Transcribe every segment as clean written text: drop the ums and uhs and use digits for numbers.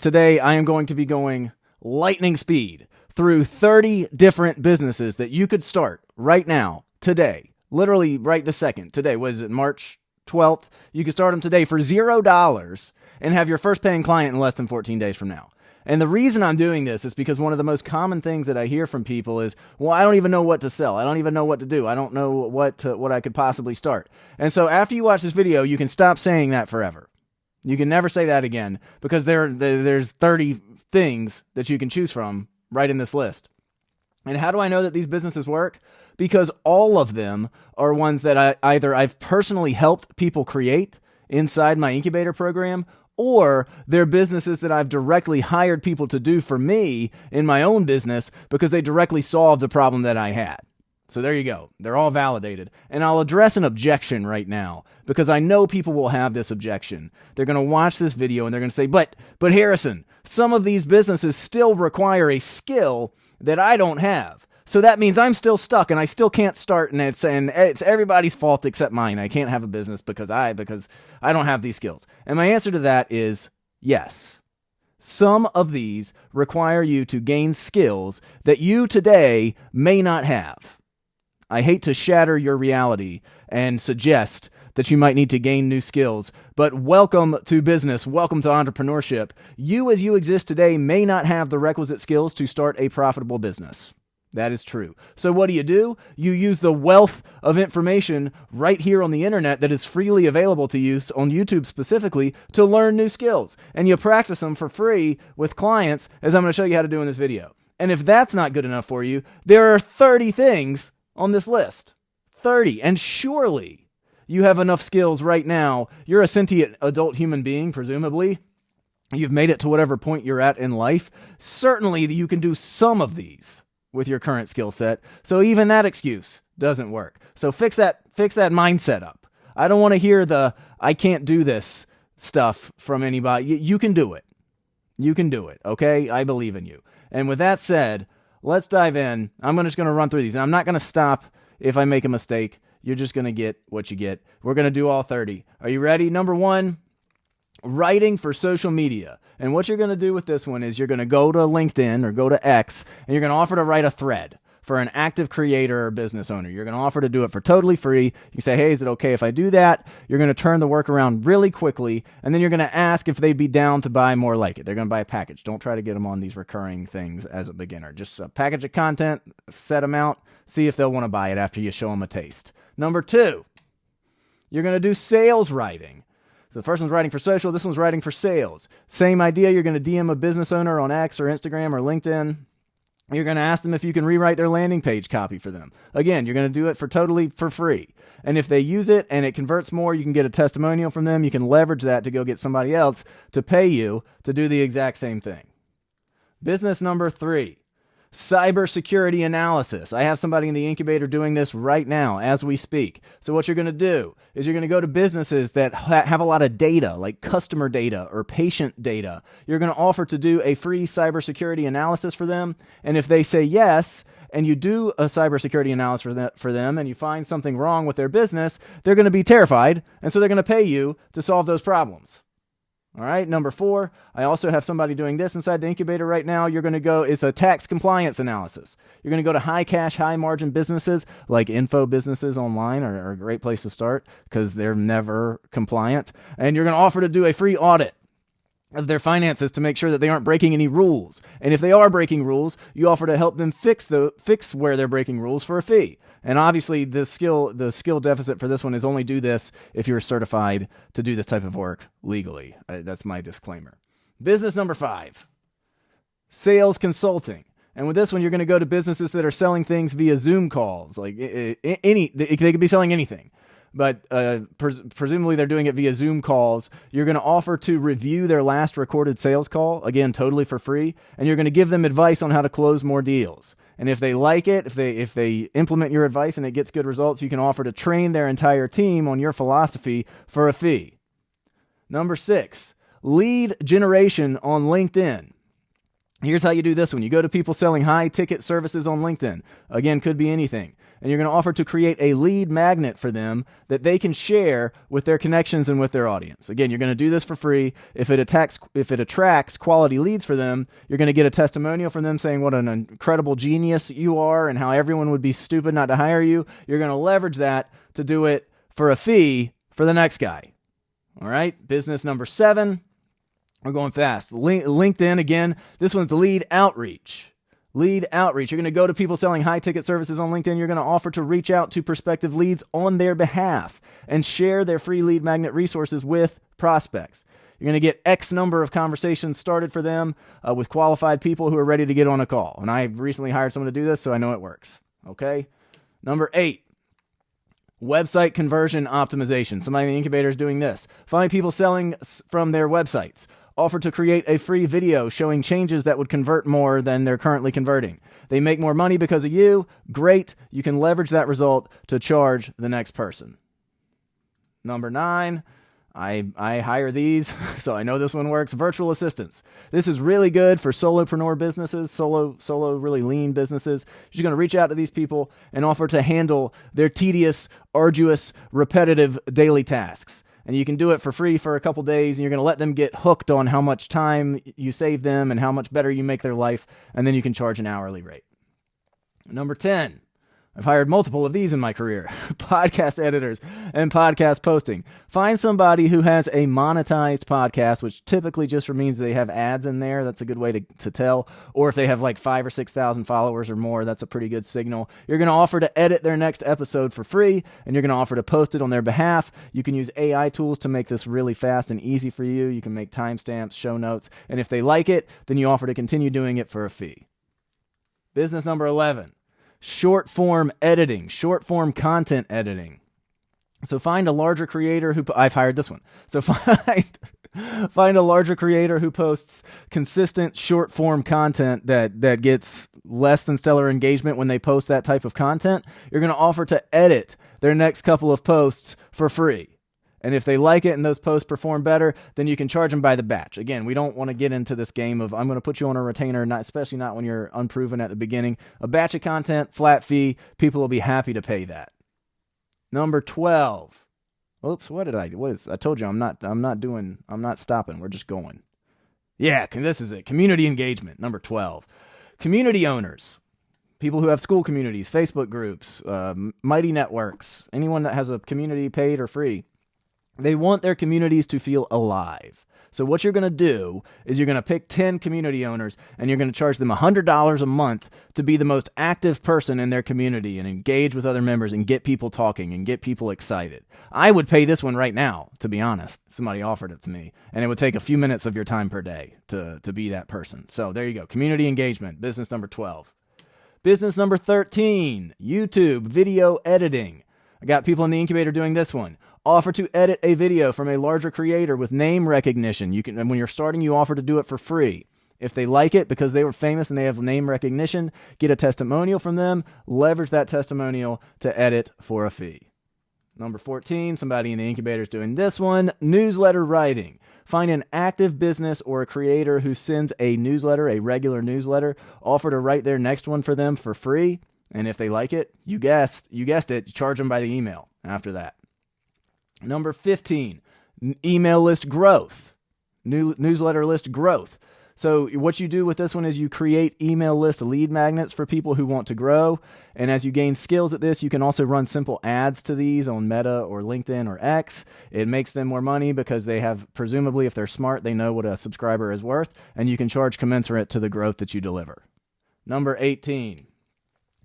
Today, I am going to be going lightning speed through 30 different businesses that you could start right now, today, literally right this second. Today, was it March 12th? You can start them today for $0 and have your first paying client in less than 14 days from now. And the reason I'm doing this is because one of the most common things that I hear from people is, well, I don't even know what to sell. I don't even know what to do. I don't know what I could possibly start. And so after you watch this video, you can stop saying that forever. You can never say that again, because there's 30 things that you can choose from right in this list. And how do I know that these businesses work? Because all of them are ones that I've personally helped people create inside my incubator program, or they're businesses that I've directly hired people to do for me in my own business because they directly solved a problem that I had. So there you go. They're all validated. And I'll address an objection right now because I know people will have this objection. They're going to watch this video and they're going to say, but Harrison, some of these businesses still require a skill that I don't have. So that means I'm still stuck and I still can't start, and it's everybody's fault except mine. I can't have a business because I don't have these skills. And my answer to that is yes. Some of these require you to gain skills that you today may not have. I hate to shatter your reality and suggest that you might need to gain new skills, but welcome to business, welcome to entrepreneurship. You as you exist today may not have the requisite skills to start a profitable business. That is true. So what do? You use the wealth of information right here on the internet that is freely available to you on YouTube specifically to learn new skills. And you practice them for free with clients, as I'm going to show you how to do in this video. And if that's not good enough for you, there are 30 things on this list. 30. And surely you have enough skills right now. You're a sentient adult human being, presumably. You've made it to whatever point you're at in life. Certainly you can do some of these with your current skill set. So even that excuse doesn't work. So fix that mindset up. I don't want to hear the I can't do this stuff from anybody. You can do it. You can do it. Okay? I believe in you. And with that said, let's dive in. I'm just going to run through these. And I'm not going to stop if I make a mistake. You're just going to get what you get. We're going to do all 30. Are you ready? Number 1, writing for social media. And what you're going to do with this one is you're going to go to LinkedIn or go to X, and you're going to offer to write a thread for an active creator or business owner. You're going to offer to do it for totally free. You can say, hey, is it okay if I do that? You're going to turn the work around really quickly, and then you're going to ask if they'd be down to buy more like it. They're going to buy a package. Don't try to get them on these recurring things as a beginner. Just a package of content, set them out, see if they'll want to buy it after you show them a taste. Number 2, you're going to do sales writing. So the first one's writing for social, this one's writing for sales. Same idea, you're going to DM a business owner on X or Instagram or LinkedIn. You're going to ask them if you can rewrite their landing page copy for them. Again, you're going to do it for free. And if they use it and it converts more, you can get a testimonial from them. You can leverage that to go get somebody else to pay you to do the exact same thing. Business number 3. Cybersecurity analysis. I have somebody in the incubator doing this right now as we speak. So what you're going to do is you're going to go to businesses that have a lot of data, like customer data or patient data. You're going to offer to do a free cybersecurity analysis for them. And if they say yes, and you do a cybersecurity analysis for them, and you find something wrong with their business, they're going to be terrified. And so they're going to pay you to solve those problems. All right, number 4, I also have somebody doing this inside the incubator right now. It's a tax compliance analysis. You're going to go to high cash, high margin businesses like info businesses online are a great place to start because they're never compliant. And you're going to offer to do a free audit of their finances to make sure that they aren't breaking any rules. And if they are breaking rules, you offer to help them fix where they're breaking rules for a fee. And obviously the skill deficit for this one is only do this if you're certified to do this type of work legally. That's my disclaimer. Business number 5, sales consulting. And with this one, you're going to go to businesses that are selling things via Zoom calls. Like they could be selling anything. But presumably they're doing it via Zoom calls. You're going to offer to review their last recorded sales call, again, totally for free, and you're going to give them advice on how to close more deals. And if they like it, if they implement your advice and it gets good results, you can offer to train their entire team on your philosophy for a fee. Number 6, lead generation on LinkedIn. Here's how you do this one. You go to people selling high-ticket services on LinkedIn. Again, could be anything. and you're going to offer to create a lead magnet for them that they can share with their connections and with their audience. Again, you're going to do this for free. If it attracts quality leads for them, you're going to get a testimonial from them saying what an incredible genius you are and how everyone would be stupid not to hire you. You're going to leverage that to do it for a fee for the next guy. All right, business number 7. We're going fast. LinkedIn, again, this one's the lead outreach. Lead outreach. You're going to go to people selling high-ticket services on LinkedIn. You're going to offer to reach out to prospective leads on their behalf and share their free lead magnet resources with prospects. You're going to get X number of conversations started for them with qualified people who are ready to get on a call. And I recently hired someone to do this, so I know it works. Okay? Number 8. Website conversion optimization. Somebody in the incubator is doing this. Find people selling from their websites. Offer to create a free video showing changes that would convert more than they're currently converting. They make more money because of you. Great. You can leverage that result to charge the next person. Number 9. I hire these, so I know this one works. Virtual assistants. This is really good for solopreneur businesses, solo really lean businesses. You're going to reach out to these people and offer to handle their tedious, arduous, repetitive daily tasks. And you can do it for free for a couple days, and you're going to let them get hooked on how much time you save them and how much better you make their life, and then you can charge an hourly rate. Number 10. I've hired multiple of these in my career. Podcast editors and podcast posting. Find somebody who has a monetized podcast, which typically just means they have ads in there. That's a good way to tell. Or if they have like 5,000 or 6,000 followers or more, that's a pretty good signal. You're going to offer to edit their next episode for free, and you're going to offer to post it on their behalf. You can use AI tools to make this really fast and easy for you. You can make timestamps, show notes, and if they like it, then you offer to continue doing it for a fee. Business number 11. Short form editing, short form content editing. So find a larger creator who, I've hired this one. So find a larger creator who posts consistent short form content that gets less than stellar engagement when they post that type of content. You're going to offer to edit their next couple of posts for free. And if they like it and those posts perform better, then you can charge them by the batch. Again, we don't want to get into this game of I'm going to put you on a retainer, especially not when you're unproven at the beginning. A batch of content, flat fee, people will be happy to pay that. Number 12. Oops, I told you I'm not stopping. We're just going. Yeah, this is it. Community engagement. Number 12. Community owners. People who have school communities, Facebook groups, mighty networks, anyone that has a community paid or free. They want their communities to feel alive. So what you're going to do is you're going to pick 10 community owners and you're going to charge them $100 a month to be the most active person in their community and engage with other members and get people talking and get people excited. I would pay this one right now, to be honest. Somebody offered it to me, and it would take a few minutes of your time per day to be that person. So there you go. Community engagement, business number 12. Business number 13, YouTube video editing. I got people in the incubator doing this one. Offer to edit a video from a larger creator with name recognition. You can, and when you're starting, you offer to do it for free. If they like it because they were famous and they have name recognition, get a testimonial from them, leverage that testimonial to edit for a fee. Number 14, somebody in the incubator is doing this one. Newsletter writing. Find an active business or a creator who sends a newsletter, a regular newsletter. Offer to write their next one for them for free. And if they like it, you guessed it, charge them by the email after that. Number 15, email list growth, newsletter list growth. So what you do with this one is you create email list lead magnets for people who want to grow. And as you gain skills at this, you can also run simple ads to these on Meta or LinkedIn or X. It makes them more money because they have, presumably, if they're smart, they know what a subscriber is worth, and you can charge commensurate to the growth that you deliver. Number 18.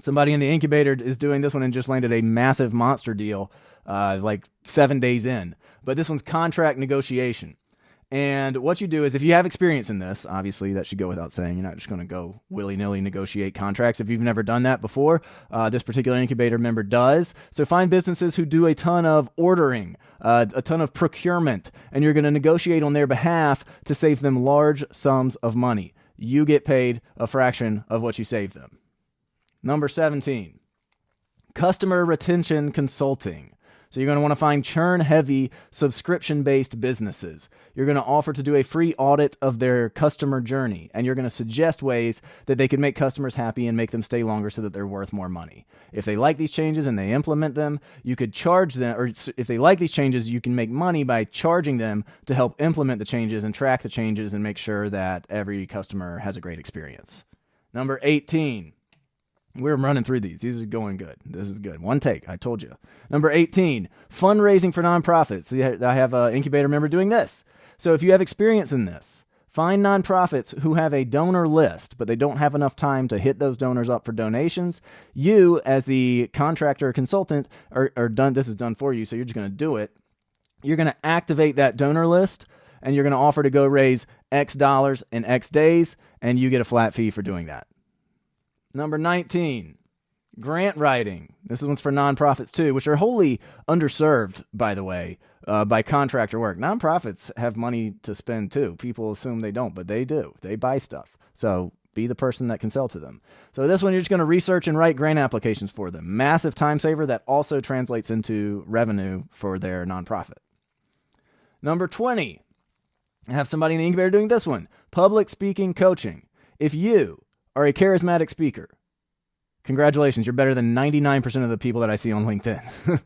Somebody in the incubator is doing this one and just landed a massive monster deal like 7 days in. But this one's contract negotiation. And what you do is if you have experience in this, obviously that should go without saying. You're not just going to go willy-nilly negotiate contracts. If you've never done that before, this particular incubator member does. So find businesses who do a ton of ordering, a ton of procurement, and you're going to negotiate on their behalf to save them large sums of money. You get paid a fraction of what you save them. Number 17, customer retention consulting. So you're going to want to find churn-heavy, subscription-based businesses. You're going to offer to do a free audit of their customer journey, and you're going to suggest ways that they can make customers happy and make them stay longer so that they're worth more money. If they like these changes and they implement them, you could charge them, or if they like these changes, you can make money by charging them to help implement the changes and track the changes and make sure that every customer has a great experience. Number 18. We're running through these. These are going good. This is good. One take. I told you. Number 18, fundraising for nonprofits. I have an incubator member doing this. So if you have experience in this, find nonprofits who have a donor list, but they don't have enough time to hit those donors up for donations. You, as the contractor or consultant, are done. This is done for you, so you're just going to do it. You're going to activate that donor list, and you're going to offer to go raise X dollars in X days, and you get a flat fee for doing that. Number 19, grant writing. This one's for nonprofits too, which are wholly underserved, by the way, by contractor work. Nonprofits have money to spend too. People assume they don't, but they do. They buy stuff. So be the person that can sell to them. So this one, you're just going to research and write grant applications for them. Massive time saver that also translates into revenue for their nonprofit. Number 20, I have somebody in the incubator doing this one. Public speaking coaching. If you are a charismatic speaker, congratulations, you're better than 99% of the people that I see on LinkedIn.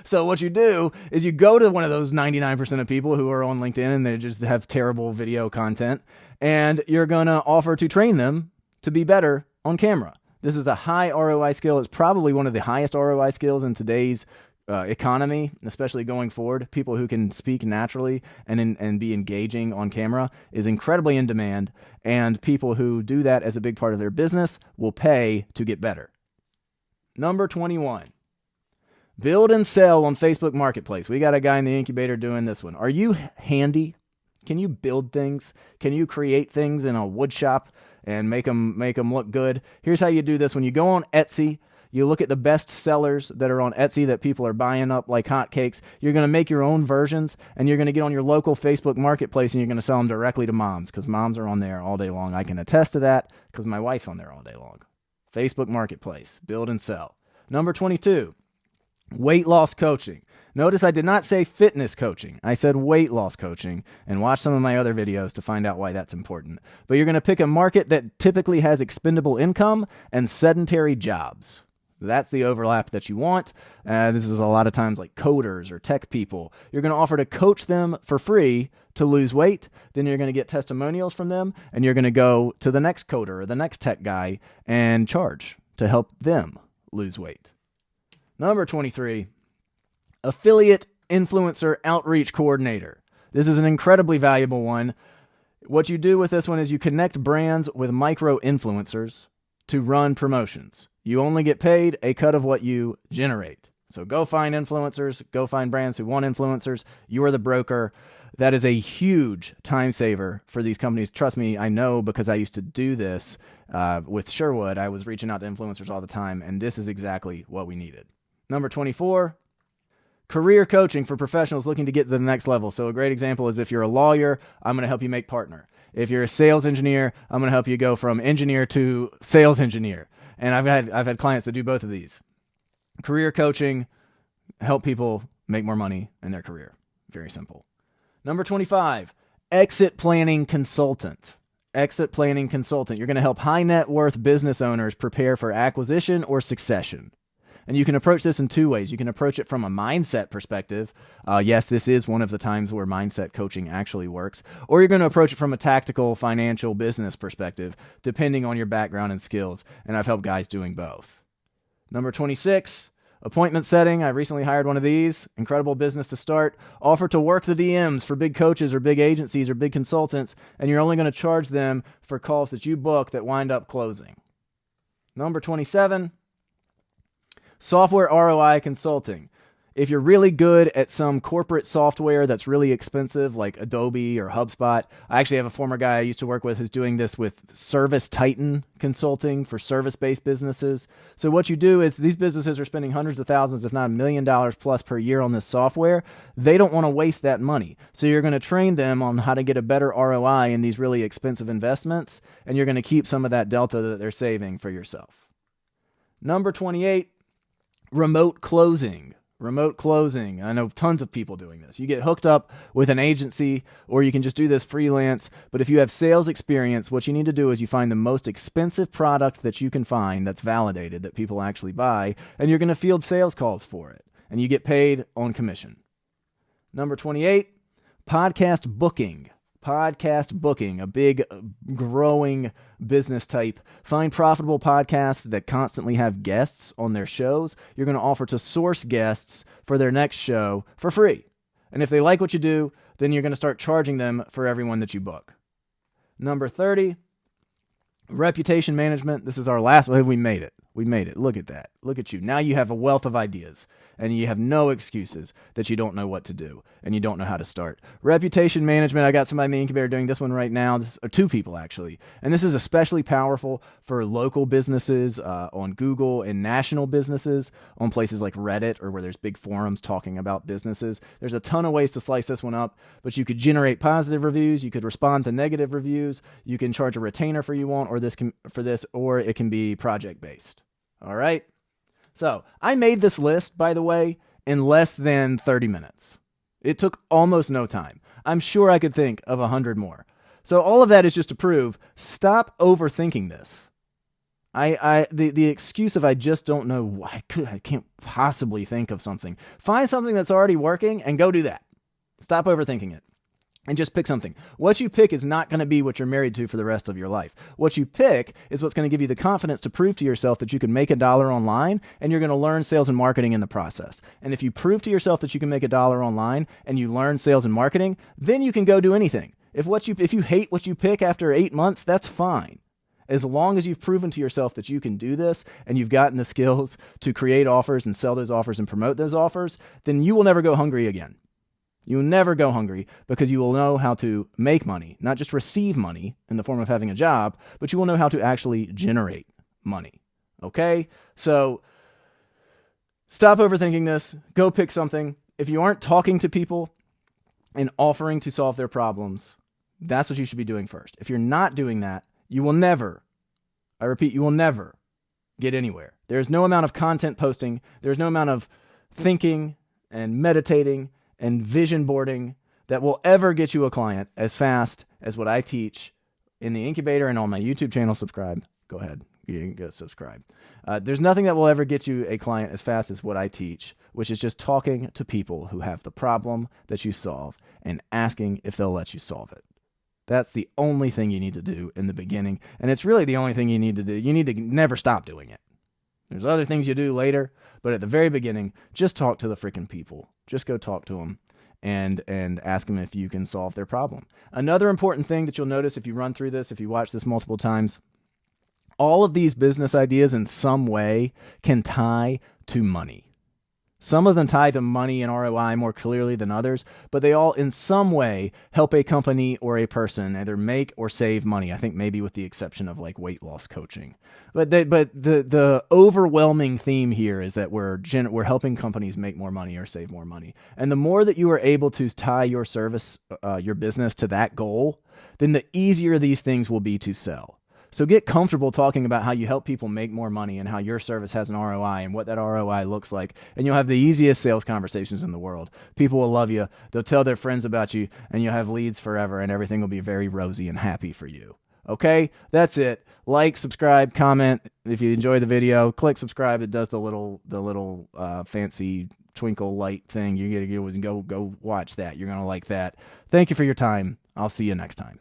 So what you do is you go to one of those 99% of people who are on LinkedIn and they just have terrible video content, and you're going to offer to train them to be better on camera. This is a high ROI skill. It's probably one of the highest ROI skills in today's economy, especially going forward. People who can speak naturally and be engaging on camera is incredibly in demand, and people who do that as a big part of their business will pay to get better. Number 21, build and sell on Facebook Marketplace. We got a guy in the incubator doing this one. Are you handy? Can you build things? Can you create things in a wood shop and make them look good? Here's how you do this. When you go on Etsy, you look at the best sellers that are on Etsy that people are buying up like hotcakes. You're going to make your own versions, and you're going to get on your local Facebook Marketplace, and you're going to sell them directly to moms, because moms are on there all day long. I can attest to that because my wife's on there all day long. Facebook Marketplace, build and sell. Number 22, weight loss coaching. Notice I did not say fitness coaching. I said weight loss coaching, and watch some of my other videos to find out why that's important. But you're going to pick a market that typically has expendable income and sedentary jobs. That's the overlap that you want. This is a lot of times like coders or tech people. You're going to offer to coach them for free to lose weight. Then you're going to get testimonials from them, and you're going to go to the next coder or the next tech guy and charge to help them lose weight. Number 23, affiliate influencer outreach coordinator. This is an incredibly valuable one. What you do with this one is you connect brands with micro influencers to run promotions. You only get paid a cut of what you generate. So go find influencers, go find brands who want influencers. You are the broker. That is a huge time saver for these companies. Trust me, I know, because I used to do this with Sherwood. I was reaching out to influencers all the time, and this is exactly what we needed. Number 24, career coaching for professionals looking to get to the next level. So a great example is if you're a lawyer, I'm going to help you make partner. If you're a sales engineer, I'm going to help you go from engineer to sales engineer. And I've had clients that do both of these. Career coaching, help people make more money in their career. Very simple. Number 25, exit planning consultant. Exit planning consultant. You're going to help high net worth business owners prepare for acquisition or succession. And you can approach this in two ways. You can approach it from a mindset perspective. Yes, this is one of the times where mindset coaching actually works. Or you're going to approach it from a tactical, financial, business perspective, depending on your background and skills. And I've helped guys doing both. Number 26, appointment setting. I recently hired one of these. Incredible business to start. Offer to work the DMs for big coaches or big agencies or big consultants, and you're only going to charge them for calls that you book that wind up closing. Number 27, software ROI consulting. If you're really good at some corporate software that's really expensive, like Adobe or HubSpot, I actually have a former guy I used to work with who's doing this with Service Titan consulting for service-based businesses. So what you do is these businesses are spending hundreds of thousands, if not $1 million plus per year on this software. They don't want to waste that money. So you're going to train them on how to get a better ROI in these really expensive investments, and you're going to keep some of that delta that they're saving for yourself. Number 28, remote closing. remote closing. I know tons of people doing this. You get hooked up with an agency, or you can just do this freelance. But if you have sales experience, what you need to do is you find the most expensive product that you can find that's validated, that people actually buy, and you're going to field sales calls for it. And you get paid on commission. Number 28, podcast booking. Podcast booking, a big growing business type. Find profitable podcasts that constantly have guests on their shows. You're going to offer to source guests for their next show for free. And if they like what you do, then you're going to start charging them for everyone that you book. Number 30, reputation management. This is our last one. We made it. We made it. Look at that. Look at you. Now you have a wealth of ideas, and you have no excuses that you don't know what to do and you don't know how to start. Reputation management. I got somebody in the incubator doing this one right now. This are two people, actually. And this is especially powerful for local businesses on Google, and national businesses on places like Reddit, or where there's big forums talking about businesses. There's a ton of ways to slice this one up, but you could generate positive reviews. You could respond to negative reviews. You can charge a retainer for you want, or or it can be project based. All right. So I made this list, by the way, in less than 30 minutes. It took almost no time. I'm sure I could think of 100 more. So all of that is just to prove, stop overthinking this. The excuse of I just don't know, I can't possibly think of something. Find something that's already working and go do that. Stop overthinking it. And just pick something. What you pick is not going to be what you're married to for the rest of your life. What you pick is what's going to give you the confidence to prove to yourself that you can make $1 online, and you're going to learn sales and marketing in the process. And if you prove to yourself that you can make $1 online and you learn sales and marketing, then you can go do anything. If you hate what you pick after 8 months, that's fine. As long as you've proven to yourself that you can do this and you've gotten the skills to create offers and sell those offers and promote those offers, then you will never go hungry again. You will never go hungry, because you will know how to make money, not just receive money in the form of having a job, but you will know how to actually generate money. Okay? So stop overthinking this. Go pick something. If you aren't talking to people and offering to solve their problems, that's what you should be doing first. If you're not doing that, you will never, I repeat, you will never get anywhere. There's no amount of content posting. There's no amount of thinking and meditating and vision boarding that will ever get you a client as fast as what I teach in the incubator and on my YouTube channel. Subscribe. Go ahead. You can go subscribe. There's nothing that will ever get you a client as fast as what I teach, which is just talking to people who have the problem that you solve and asking if they'll let you solve it. That's the only thing you need to do in the beginning. And it's really the only thing you need to do. You need to never stop doing it. There's other things you do later, but at the very beginning, just talk to the freaking people. Just go talk to them and ask them if you can solve their problem. Another important thing that you'll notice if you run through this, if you watch this multiple times, all of these business ideas in some way can tie to money. Some of them tie to money and ROI more clearly than others, but they all in some way help a company or a person either make or save money. I think maybe with the exception of like weight loss coaching. But the overwhelming theme here is that we're helping companies make more money or save more money. And the more that you are able to tie your service, your business to that goal, then the easier these things will be to sell. So get comfortable talking about how you help people make more money and how your service has an ROI and what that ROI looks like. And you'll have the easiest sales conversations in the world. People will love you. They'll tell their friends about you, and you'll have leads forever, and everything will be very rosy and happy for you. Okay? That's it. Like, subscribe, comment. If you enjoy the video, click subscribe. It does the little fancy twinkle light thing. You gotta go watch that. You're going to like that. Thank you for your time. I'll see you next time.